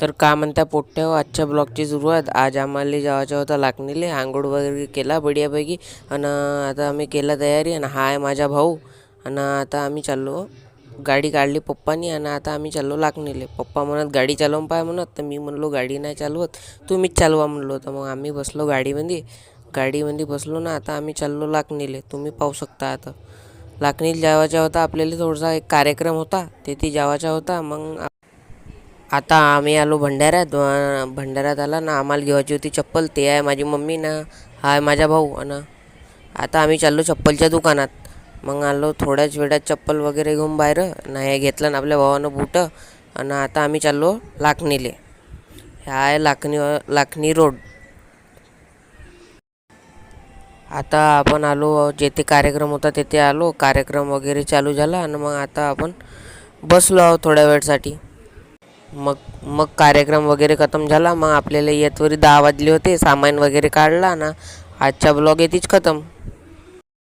तर का म्हणता पोट्ट्या हो, आजच्या ब्लॉगची सुरुवात. आज आम्हाला जायचं होतं लाखनीले. आंघोळ वगैरे केला बढियापैकी आणि आता आम्ही केला तयारी. आणि हा आहे माझा भाऊ. आणि आता आम्ही चाललो, गाडी काढली पप्पानी आणि आता आम्ही चाललो लाखनीले. पप्पा म्हणत गाडी चालवून पाय म्हणत, तर मी म्हणलो गाडी नाही चालवत, तुम्हीच चालवा म्हणलो. तर मग आम्ही बसलो गाडीमध्ये बसलो ना. आता आम्ही चाललो लाखनीले. तुम्ही पाहू शकता. आता लाखनीला जायचा होता आपल्याला, थोडासा एक कार्यक्रम होता तेथे जायचा होता. मग आता आम्ही आलो भंडाऱ्यात. भंडाऱ्यात आला ना, आम्हाला घेवायची होती चप्पल. ते आहे माझी मम्मी ना, हा आहे माझा भाऊ. आणि आता आम्ही चाललो चप्पलच्या दुकानात. मग आलो थोड्याच वेळात चप्पल वगैरे घेऊन बाहेर. नाही घेतलं ना आपल्या भावानं बूट. आणि आता आम्ही चाललो लाखनीले. ह्या आहे लाखनी रोड. आता आपण आलो जेथे कार्यक्रम होता तेथे आलो. कार्यक्रम वगैरे चालू झाला आणि मग आता आपण बसलो आहोत थोड्या वेळसाठी. मग मग कार्यक्रम वगैरे खतम झाला. मग आपल्याला येतवरी 10 वाजले होते. सामान वगैरे काढला ना. आजचा ब्लॉग येथेच खतम.